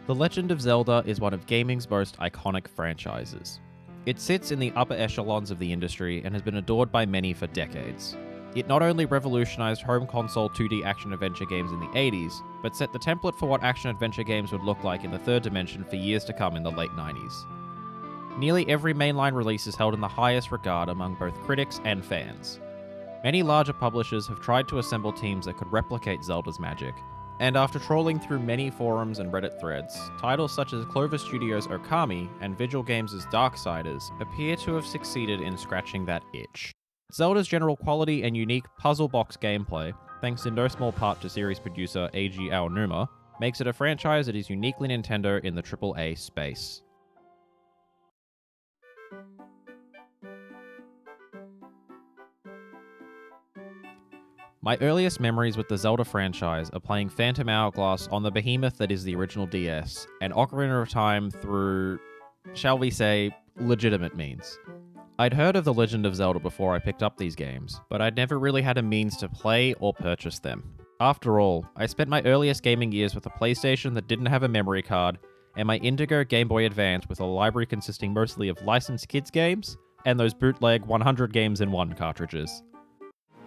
The Legend of Zelda is one of gaming's most iconic franchises. It sits in the upper echelons of the industry and has been adored by many for decades. It not only revolutionized home console 2D action-adventure games in the 80s, but set the template for what action-adventure games would look like in the third dimension for years to come in the late 90s. Nearly every mainline release is held in the highest regard among both critics and fans. Many larger publishers have tried to assemble teams that could replicate Zelda's magic, and after trawling through many forums and Reddit threads, titles such as Clover Studios' Okami and Vigil Games' Darksiders appear to have succeeded in scratching that itch. Zelda's general quality and unique puzzle box gameplay, thanks in no small part to series producer Eiji Aonuma, makes it a franchise that is uniquely Nintendo in the AAA space. My earliest memories with the Zelda franchise are playing Phantom Hourglass on the behemoth that is the original DS, and Ocarina of Time through, shall we say, legitimate means. I'd heard of The Legend of Zelda before I picked up these games, but I'd never really had a means to play or purchase them. After all, I spent my earliest gaming years with a PlayStation that didn't have a memory card, and my Indigo Game Boy Advance with a library consisting mostly of licensed kids games, and those bootleg 100 games in one cartridges.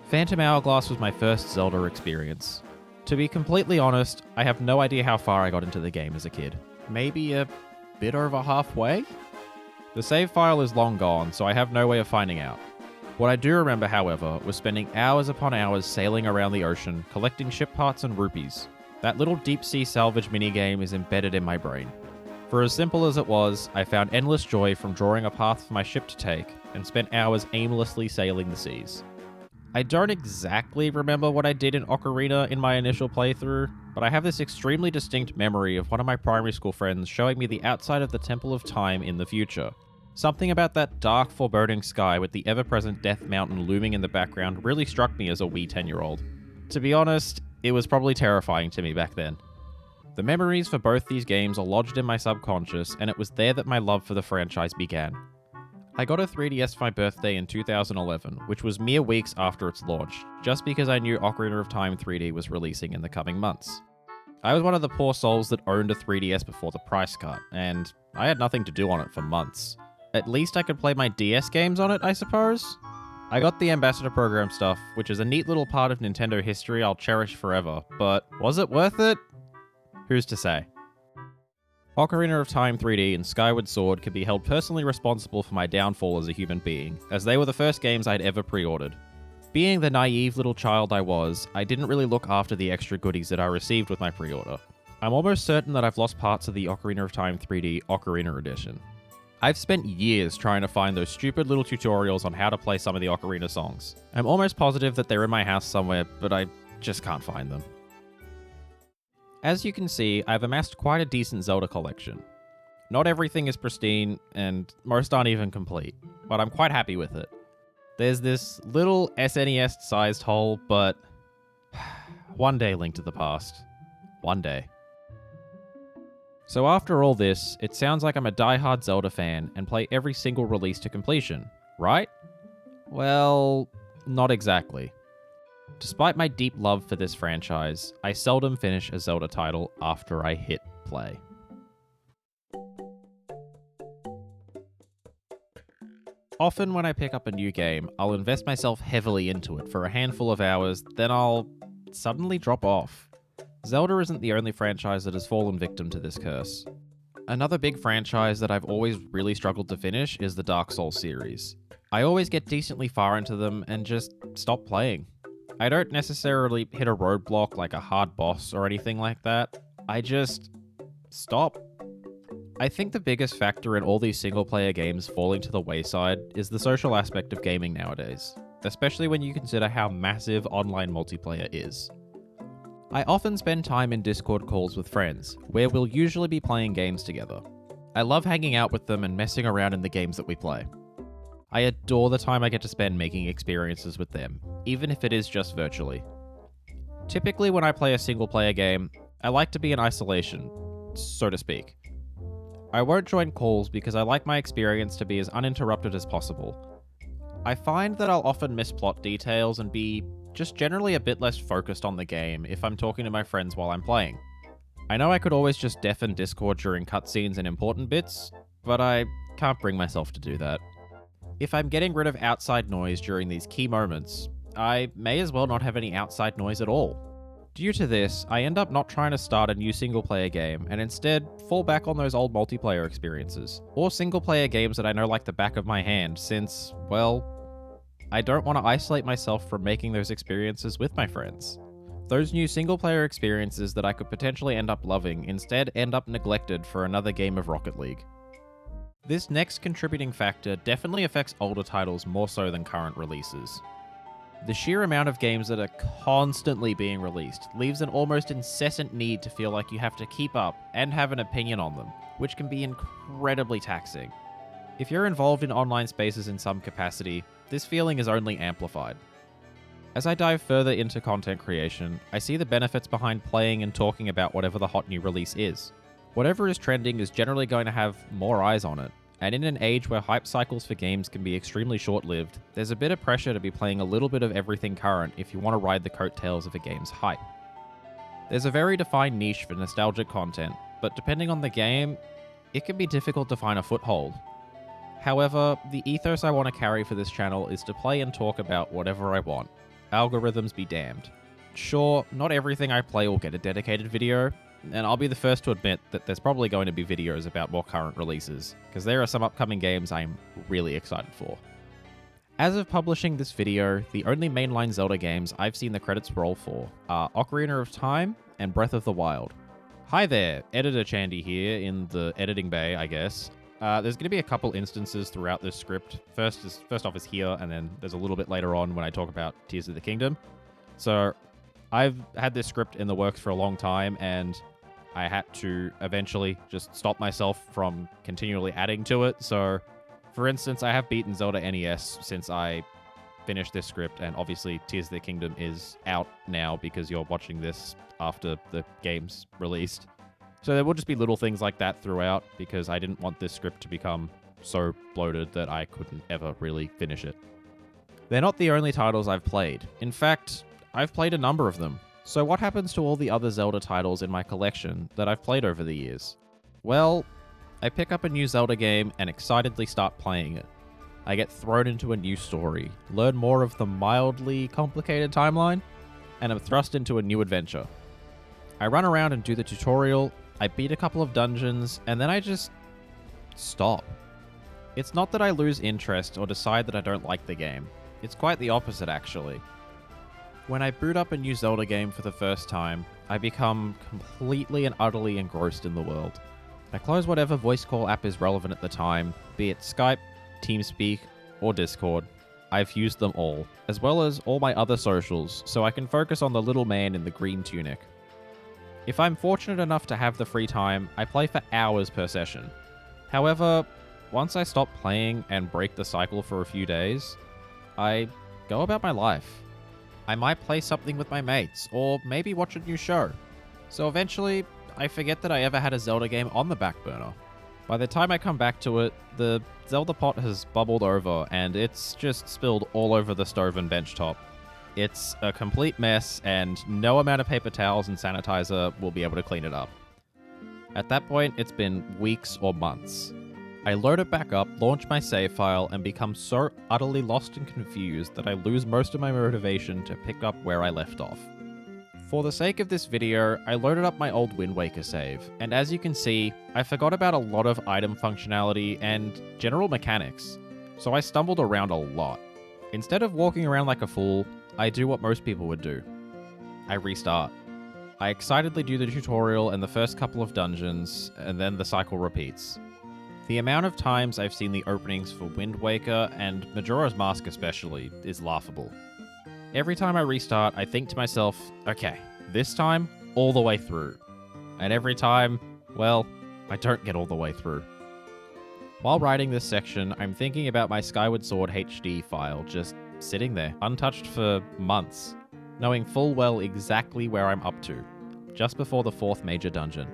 Phantom Hourglass was my first Zelda experience. To be completely honest, I have no idea how far I got into the game as a kid. Maybe a bit over halfway? The save file is long gone, so I have no way of finding out. What I do remember, however, was spending hours upon hours sailing around the ocean, collecting ship parts and rupees. That little deep-sea salvage minigame is embedded in my brain. For as simple as it was, I found endless joy from drawing a path for my ship to take, and spent hours aimlessly sailing the seas. I don't exactly remember what I did in Ocarina in my initial playthrough, but I have this extremely distinct memory of one of my primary school friends showing me the outside of the Temple of Time in the future. Something about that dark, foreboding sky with the ever-present Death Mountain looming in the background really struck me as a wee 10-year-old. To be honest, it was probably terrifying to me back then. The memories for both these games are lodged in my subconscious, and it was there that my love for the franchise began. I got a 3DS for my birthday in 2011, which was mere weeks after its launch, just because I knew Ocarina of Time 3D was releasing in the coming months. I was one of the poor souls that owned a 3DS before the price cut, and I had nothing to do on it for months. At least I could play my DS games on it, I suppose? I got the Ambassador Program stuff, which is a neat little part of Nintendo history I'll cherish forever, but was it worth it? Who's to say? Ocarina of Time 3D and Skyward Sword can be held personally responsible for my downfall as a human being, as they were the first games I'd ever pre-ordered. Being the naive little child I was, I didn't really look after the extra goodies that I received with my pre-order. I'm almost certain that I've lost parts of the Ocarina of Time 3D Ocarina Edition. I've spent years trying to find those stupid little tutorials on how to play some of the Ocarina songs. I'm almost positive that they're in my house somewhere, but I just can't find them. As you can see, I've amassed quite a decent Zelda collection. Not everything is pristine, and most aren't even complete, but I'm quite happy with it. There's this little SNES-sized hole, but one day, Link to the Past. One day. So after all this, it sounds like I'm a die-hard Zelda fan and play every single release to completion, right? Well, not exactly. Despite my deep love for this franchise, I seldom finish a Zelda title after I hit play. Often when I pick up a new game, I'll invest myself heavily into it for a handful of hours, then I'll suddenly drop off. Zelda isn't the only franchise that has fallen victim to this curse. Another big franchise that I've always really struggled to finish is the Dark Souls series. I always get decently far into them and just stop playing. I don't necessarily hit a roadblock like a hard boss or anything like that. I just stop. I think the biggest factor in all these single-player games falling to the wayside is the social aspect of gaming nowadays, especially when you consider how massive online multiplayer is. I often spend time in Discord calls with friends, where we'll usually be playing games together. I love hanging out with them and messing around in the games that we play. I adore the time I get to spend making experiences with them, even if it is just virtually. Typically when I play a single-player game, I like to be in isolation, so to speak. I won't join calls because I like my experience to be as uninterrupted as possible. I find that I'll often miss plot details and be just generally a bit less focused on the game if I'm talking to my friends while I'm playing. I know I could always just deafen Discord during cutscenes and important bits, but I can't bring myself to do that. If I'm getting rid of outside noise during these key moments, I may as well not have any outside noise at all. Due to this, I end up not trying to start a new single-player game and instead fall back on those old multiplayer experiences, or single-player games that I know like the back of my hand since, well, I don't want to isolate myself from making those experiences with my friends. Those new single-player experiences that I could potentially end up loving instead end up neglected for another game of Rocket League. This next contributing factor definitely affects older titles more so than current releases. The sheer amount of games that are constantly being released leaves an almost incessant need to feel like you have to keep up and have an opinion on them, which can be incredibly taxing. If you're involved in online spaces in some capacity, this feeling is only amplified. As I dive further into content creation, I see the benefits behind playing and talking about whatever the hot new release is. Whatever is trending is generally going to have more eyes on it, and in an age where hype cycles for games can be extremely short-lived, there's a bit of pressure to be playing a little bit of everything current if you want to ride the coattails of a game's hype. There's a very defined niche for nostalgic content, but depending on the game, it can be difficult to find a foothold. However, the ethos I want to carry for this channel is to play and talk about whatever I want. Algorithms be damned. Sure, not everything I play will get a dedicated video, and I'll be the first to admit that there's probably going to be videos about more current releases, because there are some upcoming games I'm really excited for. As of publishing this video, the only mainline Zelda games I've seen the credits roll for are Ocarina of Time and Breath of the Wild. Hi there, Editor Chandy here in the editing bay, I guess. There's going to be a couple instances throughout this script. First off is here, and then there's a little bit later on when I talk about Tears of the Kingdom. So I've had this script in the works for a long time, and I had to eventually just stop myself from continually adding to it. So, for instance, I have beaten Zelda NES since I finished this script, and obviously Tears of the Kingdom is out now because you're watching this after the game's released. So there will just be little things like that throughout, because I didn't want this script to become so bloated that I couldn't ever really finish it. They're not the only titles I've played. In fact, I've played a number of them. So what happens to all the other Zelda titles in my collection that I've played over the years? Well, I pick up a new Zelda game and excitedly start playing it. I get thrown into a new story, learn more of the mildly complicated timeline, and am thrust into a new adventure. I run around and do the tutorial, I beat a couple of dungeons, and then I just stop. It's not that I lose interest or decide that I don't like the game. It's quite the opposite, actually. When I boot up a new Zelda game for the first time, I become completely and utterly engrossed in the world. I close whatever voice call app is relevant at the time, be it Skype, TeamSpeak, or Discord. I've used them all, as well as all my other socials, so I can focus on the little man in the green tunic. If I'm fortunate enough to have the free time, I play for hours per session. However, once I stop playing and break the cycle for a few days, I go about my life. I might play something with my mates, or maybe watch a new show. So eventually, I forget that I ever had a Zelda game on the back burner. By the time I come back to it, the Zelda pot has bubbled over, and it's just spilled all over the stove and bench top. It's a complete mess, and no amount of paper towels and sanitizer will be able to clean it up. At that point, it's been weeks or months. I load it back up, launch my save file, and become so utterly lost and confused that I lose most of my motivation to pick up where I left off. For the sake of this video, I loaded up my old Wind Waker save, and as you can see, I forgot about a lot of item functionality and general mechanics, so I stumbled around a lot. Instead of walking around like a fool, I do what most people would do. I restart. I excitedly do the tutorial and the first couple of dungeons, and then the cycle repeats. The amount of times I've seen the openings for Wind Waker, and Majora's Mask especially, is laughable. Every time I restart, I think to myself, okay, this time, all the way through. And every time, well, I don't get all the way through. While writing this section, I'm thinking about my Skyward Sword HD file just sitting there, untouched for months, knowing full well exactly where I'm up to, just before the 4th major dungeon.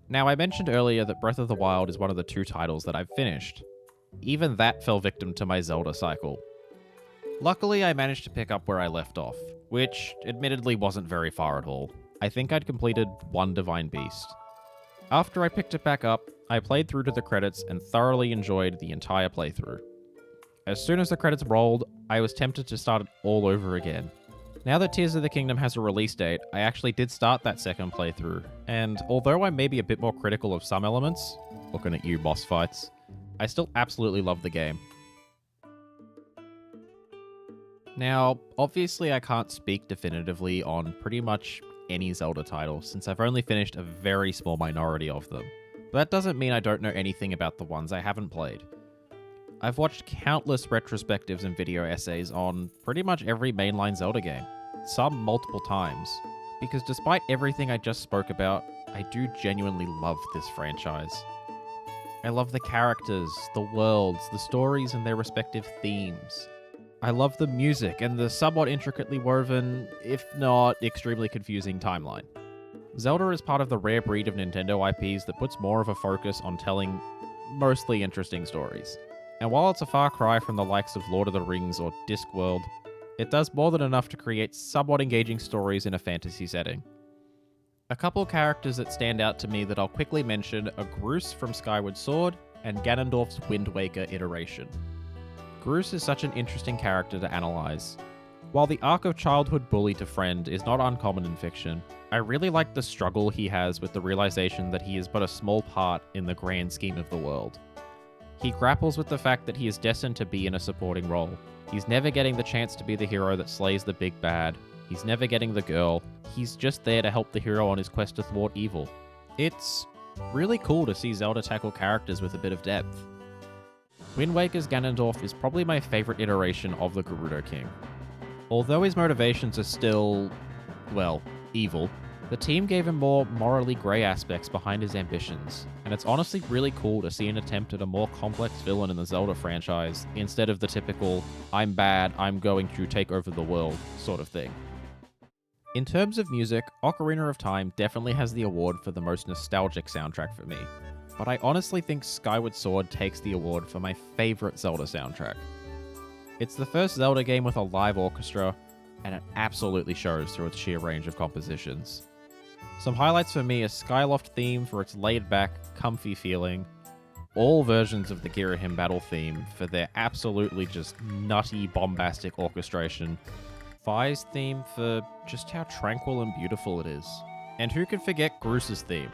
Now, I mentioned earlier that Breath of the Wild is one of the 2 titles that I've finished. Even that fell victim to my Zelda cycle. Luckily, I managed to pick up where I left off, which admittedly wasn't very far at all. I think I'd completed one Divine Beast. After I picked it back up, I played through to the credits and thoroughly enjoyed the entire playthrough. As soon as the credits rolled, I was tempted to start it all over again. Now that Tears of the Kingdom has a release date, I actually did start that second playthrough, and although I may be a bit more critical of some elements, looking at you boss fights, I still absolutely love the game. Now, obviously I can't speak definitively on pretty much any Zelda title, since I've only finished a very small minority of them. But that doesn't mean I don't know anything about the ones I haven't played. I've watched countless retrospectives and video essays on pretty much every mainline Zelda game, some multiple times, because despite everything I just spoke about, I do genuinely love this franchise. I love the characters, the worlds, the stories and their respective themes. I love the music and the somewhat intricately woven, if not extremely confusing timeline. Zelda is part of the rare breed of Nintendo IPs that puts more of a focus on telling mostly interesting stories. And while it's a far cry from the likes of Lord of the Rings or Discworld, it does more than enough to create somewhat engaging stories in a fantasy setting. A couple characters that stand out to me that I'll quickly mention are Groose from Skyward Sword and Ganondorf's Wind Waker iteration. Groose is such an interesting character to analyze. While the arc of childhood bully to friend is not uncommon in fiction, I really like the struggle he has with the realization that he is but a small part in the grand scheme of the world. He grapples with the fact that he is destined to be in a supporting role. He's never getting the chance to be the hero that slays the big bad. He's never getting the girl. He's just there to help the hero on his quest to thwart evil. It's really cool to see Zelda tackle characters with a bit of depth. Wind Waker's Ganondorf is probably my favorite iteration of the Gerudo King. Although his motivations are still, well, evil, the team gave him more morally grey aspects behind his ambitions, and it's honestly really cool to see an attempt at a more complex villain in the Zelda franchise, instead of the typical, I'm bad, I'm going to take over the world sort of thing. In terms of music, Ocarina of Time definitely has the award for the most nostalgic soundtrack for me, but I honestly think Skyward Sword takes the award for my favourite Zelda soundtrack. It's the first Zelda game with a live orchestra, and it absolutely shows through its sheer range of compositions. Some highlights for me are Skyloft theme for its laid-back, comfy feeling, all versions of the Girahim battle theme for their absolutely just nutty, bombastic orchestration, Fi's theme for just how tranquil and beautiful it is, and who could forget Groose's theme?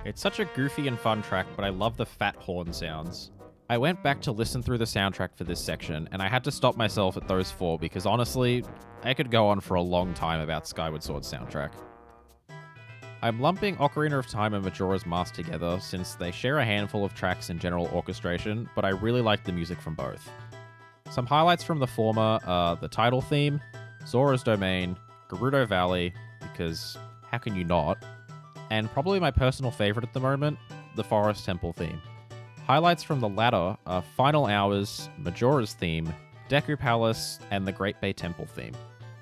It's such a goofy and fun track, but I love the fat horn sounds. I went back to listen through the soundtrack for this section, and I had to stop myself at those four because honestly, I could go on for a long time about Skyward Sword's soundtrack. I'm lumping Ocarina of Time and Majora's Mask together since they share a handful of tracks in general orchestration, but I really like the music from both. Some highlights from the former are the title theme, Zora's Domain, Gerudo Valley, because how can you not? And probably my personal favorite at the moment, the Forest Temple theme. Highlights from the latter are Final Hours, Majora's theme, Deku Palace, and the Great Bay Temple theme.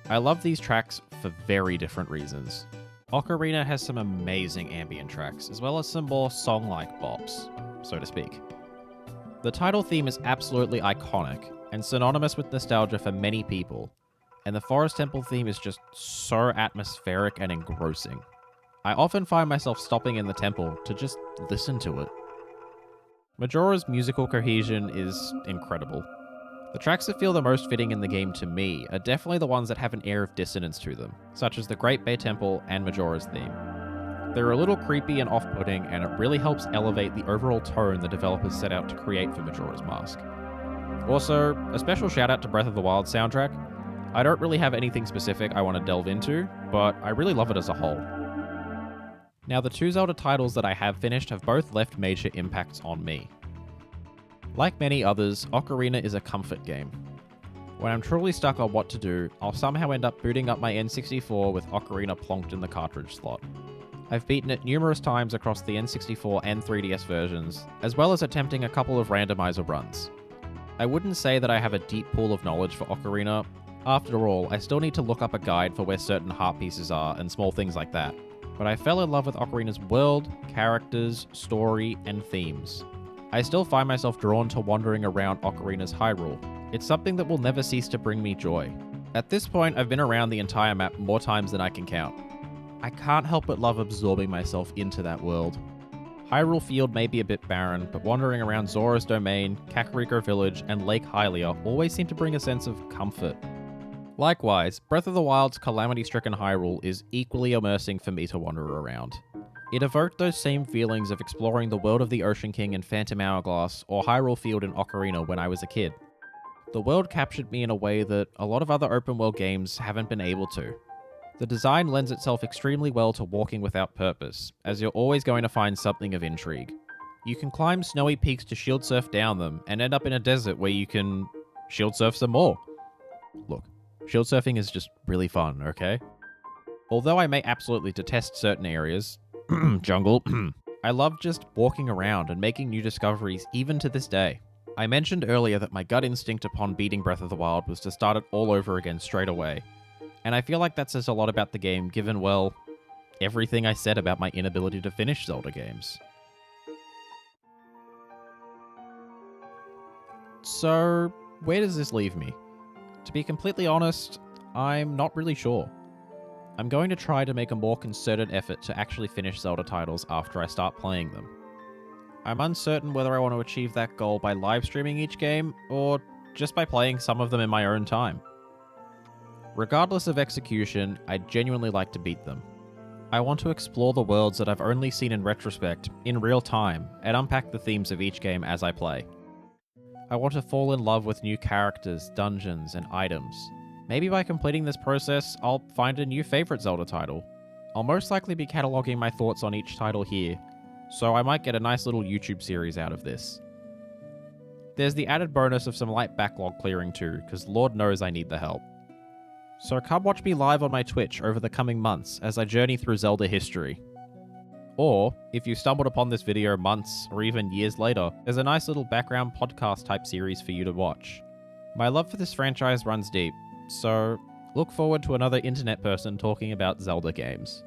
I love these tracks for very different reasons. Ocarina has some amazing ambient tracks, as well as some more song-like bops, so to speak. The title theme is absolutely iconic, and synonymous with nostalgia for many people, and the Forest Temple theme is just so atmospheric and engrossing. I often find myself stopping in the temple to just listen to it. Majora's musical cohesion is incredible. The tracks that feel the most fitting in the game to me are definitely the ones that have an air of dissonance to them, such as the Great Bay Temple and Majora's theme. They're a little creepy and off-putting, and it really helps elevate the overall tone the developers set out to create for Majora's Mask. Also, a special shout out to Breath of the Wild soundtrack. I don't really have anything specific I want to delve into, but I really love it as a whole. Now, the two Zelda titles that I have finished have both left major impacts on me. Like many others, Ocarina is a comfort game. When I'm truly stuck on what to do, I'll somehow end up booting up my N64 with Ocarina plonked in the cartridge slot. I've beaten it numerous times across the N64 and 3DS versions, as well as attempting a couple of randomizer runs. I wouldn't say that I have a deep pool of knowledge for Ocarina. After all, I still need to look up a guide for where certain heart pieces are and small things like that. But I fell in love with Ocarina's world, characters, story, and themes. I still find myself drawn to wandering around Ocarina's Hyrule. It's something that will never cease to bring me joy. At this point, I've been around the entire map more times than I can count. I can't help but love absorbing myself into that world. Hyrule Field may be a bit barren, but wandering around Zora's Domain, Kakariko Village, and Lake Hylia always seem to bring a sense of comfort. Likewise, Breath of the Wild's calamity-stricken Hyrule is equally immersing for me to wander around. It evoked those same feelings of exploring the world of the Ocean King in Phantom Hourglass or Hyrule Field in Ocarina when I was a kid. The world captured me in a way that a lot of other open world games haven't been able to. The design lends itself extremely well to walking without purpose, as you're always going to find something of intrigue. You can climb snowy peaks to shield surf down them, and end up in a desert where you can shield surf some more. Look, shield surfing is just really fun, okay? Although I may absolutely detest certain areas, jungle, I love just walking around and making new discoveries even to this day. I mentioned earlier that my gut instinct upon beating Breath of the Wild was to start it all over again straight away. And I feel like that says a lot about the game given, well, everything I said about my inability to finish Zelda games. So, where does this leave me? To be completely honest, I'm not really sure. I'm going to try to make a more concerted effort to actually finish Zelda titles after I start playing them. I'm uncertain whether I want to achieve that goal by live streaming each game, or just by playing some of them in my own time. Regardless of execution, I'd genuinely like to beat them. I want to explore the worlds that I've only seen in retrospect, in real time, and unpack the themes of each game as I play. I want to fall in love with new characters, dungeons, and items. Maybe by completing this process, I'll find a new favorite Zelda title. I'll most likely be cataloging my thoughts on each title here, so I might get a nice little YouTube series out of this. There's the added bonus of some light backlog clearing too, because Lord knows I need the help. So come watch me live on my Twitch over the coming months as I journey through Zelda history. Or, if you stumbled upon this video months or even years later, there's a nice little background podcast type series for you to watch. My love for this franchise runs deep, so look forward to another internet person talking about Zelda games.